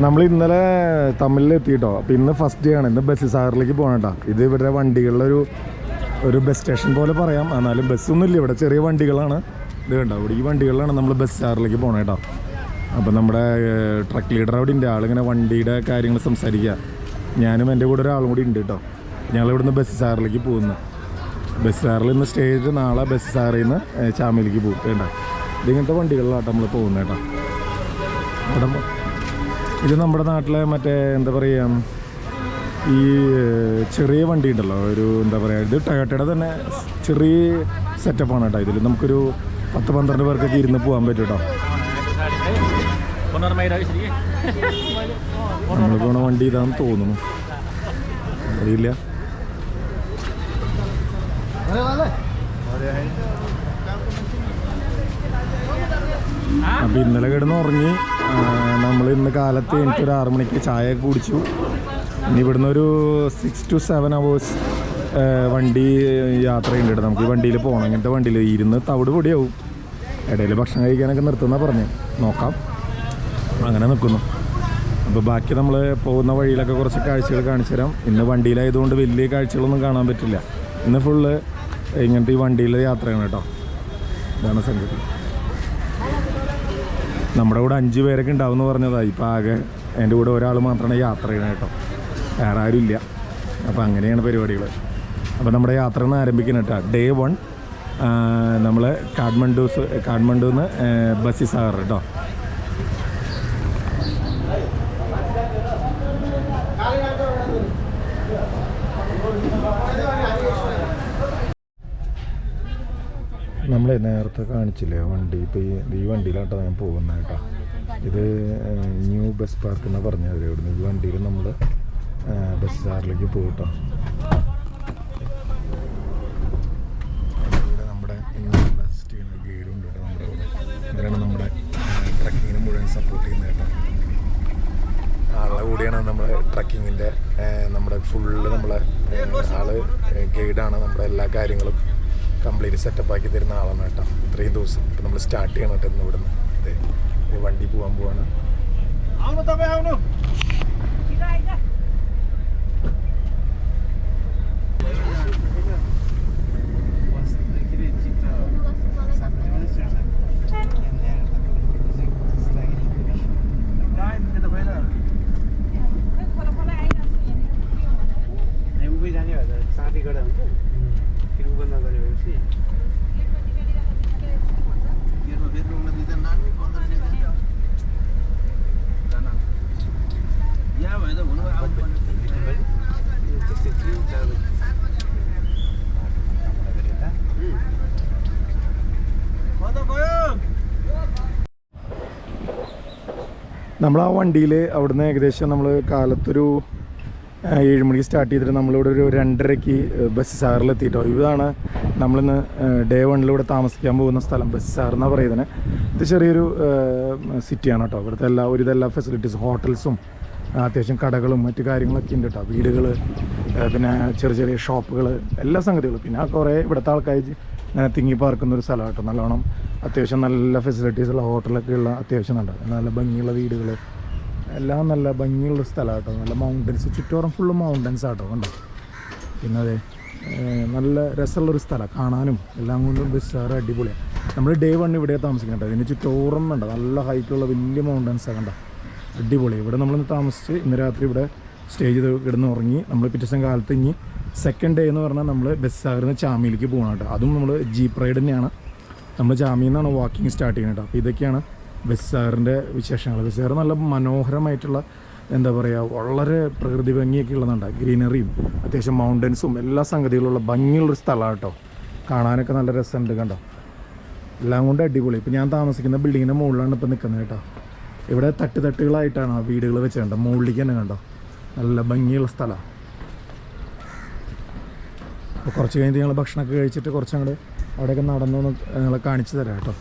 നമ്മൾ ഇന്നലെ തമിഴിലെത്തിയിട്ടോ. അപ്പോൾ ഇന്ന് ഫസ്റ്റ് ഡേ ആണ്. ഇന്ന് ബസ് സാറിലേക്ക് പോകണം കേട്ടോ. ഇത് ഇവരുടെ വണ്ടികളിലൊരു ബസ് സ്റ്റേഷൻ പോലെ പറയാം. എന്നാലും ബസ്സൊന്നും ഇല്ല ഇവിടെ, ചെറിയ വണ്ടികളാണ്. ഇത് കണ്ടോ, ഇവിടെ ഈ വണ്ടികളിലാണ് നമ്മൾ ബസ് സാറിലേക്ക് പോകണം കേട്ടോ. അപ്പോൾ നമ്മുടെ ട്രക്ക് ലീഡർ അവിടെ ഉണ്ട്. ആളിങ്ങനെ വണ്ടിയുടെ കാര്യങ്ങൾ സംസാരിക്കുക. ഞാനും എൻ്റെ കൂടെ ഒരാളും കൂടി ഉണ്ട് കേട്ടോ. ഞങ്ങളിവിടുന്ന് ബസ് സാറിലേക്ക് പോകുന്നു. ബസ് സാറിൽ ഇന്ന് സ്റ്റേ ചെയ്ത് നാളെ ബസ് സാറിൽ നിന്ന് ചാമയിലേക്ക് പോകും കേട്ടോ. ഇതിങ്ങനത്തെ വണ്ടികളിലാട്ടോ നമ്മൾ പോകുന്നത് കേട്ടോ. ഇവിടെ ഇത് നമ്മുടെ നാട്ടിലെ മറ്റേ എന്താ പറയുക, ഈ ചെറിയ വണ്ടി ഉണ്ടല്ലോ, ഒരു എന്താ പറയുക, ഇത് ടൊയോട്ടയുടെ തന്നെ ചെറിയ സെറ്റപ്പാണ് കേട്ടോ. ഇതിൽ നമുക്കൊരു 10-12 പേർക്കൊക്കെ ഇരുന്ന് പോകാൻ പറ്റും കേട്ടോ. നമ്മൾ പോണ വണ്ടി ഇതാണെന്ന് തോന്നുന്നു, അറിയില്ല. അപ്പം ഇന്നലെ കിടന്ന് ഉറങ്ങി. നമ്മൾ ഇന്ന് കാലത്ത് എനിക്കൊരു 6 മണിക്ക് ചായ കുടിച്ചു. ഇനി ഇവിടുന്ന് ഒരു 6 to 7 hours വണ്ടി യാത്രയുണ്ട് കേട്ടോ. നമുക്ക് ഈ വണ്ടിയിൽ പോകണം. ഇങ്ങനത്തെ വണ്ടിയിൽ ഇരുന്ന് തവിട് പൊടിയാവും. ഇടയിൽ ഭക്ഷണം കഴിക്കാനൊക്കെ നിർത്തുന്നതാണ് പറഞ്ഞ്, നോക്കാം. അങ്ങനെ നിൽക്കുന്നു. അപ്പോൾ ബാക്കി നമ്മൾ പോകുന്ന വഴിയിലൊക്കെ കുറച്ച് കാഴ്ചകൾ കാണിച്ചു തരാം. ഇന്ന് വണ്ടിയിലായതുകൊണ്ട് വലിയ കാഴ്ചകളൊന്നും കാണാൻ പറ്റില്ല. ഇന്ന് ഫുള്ള് ഇങ്ങനത്തെ ഈ വണ്ടിയിലെ യാത്രയാണ് കേട്ടോ. ഇതാണ് സംഗതി. നമ്മുടെ കൂടെ 5 പേരൊക്കെ ഉണ്ടാവും എന്ന് പറഞ്ഞതാണ്. ഇപ്പോൾ ആകെ എൻ്റെ കൂടെ ഒരാൾ മാത്രമാണ് യാത്ര ചെയ്യണം കേട്ടോ, വേറെ ആരും ഇല്ല. അപ്പോൾ അങ്ങനെയാണ് പരിപാടികൾ. അപ്പോൾ നമ്മുടെ യാത്ര ഒന്ന് ആരംഭിക്കണം കേട്ടോ. Day 1 നമ്മൾ കാഠ്മണ്ഡുന്ന് ബസ്സി സാഗർ കേട്ടോ. നമ്മൾ നേരത്തെ കാണിച്ചില്ലേ വണ്ടി, ഇപ്പോൾ ഈ വണ്ടിയിലാട്ടോ ഞാൻ പോകുന്നത് കേട്ടോ. ഇത് ന്യൂ ബസ് പാർക്ക് എന്നാണ് പറഞ്ഞത്. ഇവിടുന്ന് ഈ വണ്ടിയിൽ നമ്മൾ ബസ് സാറിലേക്ക് പോകട്ടോ. ഇവിടെ നമ്മുടെ ഇന്നുള്ള സ്റ്റീനർ ഗൈഡുണ്ട് കേട്ടോ നമ്മുടെ കൂടെ. ഇവരാണ് നമ്മുടെ ട്രക്കിങ്ങിന് മുഴുവൻ സപ്പോർട്ട് ചെയ്യുന്നത് കേട്ടോ. ആളുടെ കൂടെയാണ് നമ്മുടെ ട്രക്കിങ്ങിൻ്റെ നമ്മുടെ ഫുള്ള് നമ്മളെ ആള് ഗൈഡാണ്. നമ്മുടെ എല്ലാ കാര്യങ്ങളും കംപ്ലീറ്റ് സെറ്റപ്പാക്കി തരുന്ന ആളാണ് കേട്ടോ. ഇത്രയും ദിവസം ഇപ്പം നമ്മൾ സ്റ്റാർട്ട് ചെയ്യണം കേട്ടോ. ഇന്ന് ഇവിടുന്ന് വണ്ടി പോകാൻ പോവാണ്. നമ്മൾ ആ വണ്ടിയിൽ അവിടുന്ന് ഏകദേശം നമ്മൾ കാലത്തൊരു 7 മണിക്ക് സ്റ്റാർട്ട് ചെയ്തിട്ട് നമ്മളിവിടെ ഒരു 2:30ക്ക് ബസ് സാറിലെത്തിയിട്ടോ. ഇതാണ് നമ്മളിന്ന് Day 1 ഇവിടെ താമസിക്കാൻ പോകുന്ന സ്ഥലം. ബസ് സാർ എന്നാണ് പറയുന്നത്. ഇത് ചെറിയൊരു സിറ്റിയാണ് കേട്ടോ. ഇവിടുത്തെ എല്ലാ ഫെസിലിറ്റീസും, ഹോട്ടൽസും അത്യാവശ്യം കടകളും മറ്റു കാര്യങ്ങളൊക്കെ ഉണ്ട് കേട്ടോ. വീടുകൾ, പിന്നെ ചെറിയ ഷോപ്പുകൾ, എല്ലാ സംഗതികളും. പിന്നെ കുറേ ഇവിടുത്തെ ആൾക്കാർ ഇങ്ങനെ തിങ്ങി പാർക്കുന്നൊരു സ്ഥലം കേട്ടോ. നല്ലോണം അത്യാവശ്യം നല്ല ഫെസിലിറ്റീസുള്ള ഹോട്ടലൊക്കെ ഉള്ള അത്യാവശ്യം ഉണ്ട്. നല്ല ഭംഗിയുള്ള വീടുകൾ, എല്ലാം നല്ല ഭംഗിയുള്ള സ്ഥലം കേട്ടോ. നല്ല മൗണ്ടൻസ്, ചുറ്റോറം ഫുള്ള് മൗണ്ടൻസ് ആട്ടോ കണ്ടോ. പിന്നെ അതെ നല്ല രസമുള്ളൊരു സ്ഥലം കാണാനും എല്ലാം കൊണ്ടും ബസ്സാറ് അടിപൊളിയാണ്. നമ്മൾ Day 1 ഇവിടെ താമസിക്കണം കേട്ടോ. ഇതിന് ചുറ്റോറം ഉണ്ട് നല്ല ഹൈറ്റുള്ള വലിയ മൗണ്ടൻസാണ് കണ്ടോ, അടിപൊളി. ഇവിടെ നമ്മളിന്ന് താമസിച്ച് ഇന്ന് രാത്രി ഇവിടെ സ്റ്റേ ചെയ്ത് കിടന്ന് ഉറങ്ങി. നമ്മൾ പിറ്റേ ദിവസം കാലത്ത് ഇനി സെക്കൻഡ് ഡേ എന്ന് പറഞ്ഞാൽ നമ്മൾ ബസ് സാഗറിൽ നിന്ന് ചാമയിലേക്ക് പോകണം കേട്ടോ. അതും നമ്മൾ ജീപ്പ് റൈഡ് തന്നെയാണ്. നമ്മൾ ചാമിയിൽ നിന്നാണ് വാക്കിംഗ് സ്റ്റാർട്ട് ചെയ്യുന്നത് കേട്ടോ. അപ്പോൾ ഇതൊക്കെയാണ് ബസ് സാഗറിൻ്റെ വിശേഷങ്ങൾ. ബസ് സാഗർ നല്ല മനോഹരമായിട്ടുള്ള എന്താ പറയുക, വളരെ പ്രകൃതി ഭംഗിയൊക്കെ ഉള്ളതുണ്ട്. ഗ്രീനറിയും അത്യാവശ്യം മൗണ്ടൻസും എല്ലാ സംഗതികളുള്ള ഭംഗിയുള്ളൊരു സ്ഥലമാണ് കേട്ടോ. കാണാനൊക്കെ നല്ല രസമുണ്ട് കണ്ടോ. എല്ലാം കൊണ്ട് അടിപൊളി. ഇപ്പോൾ ഞാൻ താമസിക്കുന്ന ബിൽഡിങ്ങിൻ്റെ മുകളിലാണ് ഇപ്പോൾ നിൽക്കുന്നത് കേട്ടോ. ഇവിടെ തട്ടുകളായിട്ടാണ് വീടുകൾ വെച്ചിട്ടുണ്ട്. മുകളിലേക്ക് തന്നെ കണ്ടോ, നല്ല ഭംഗിയുള്ള സ്ഥലമാണ്. അപ്പോൾ കുറച്ച് കഴിഞ്ഞ് ഞങ്ങൾ ഭക്ഷണമൊക്കെ കഴിച്ചിട്ട് കുറച്ചങ്ങോട്ട് അവിടെയൊക്കെ നടന്നു ഞങ്ങളെ കാണിച്ചു തരാം കേട്ടോ.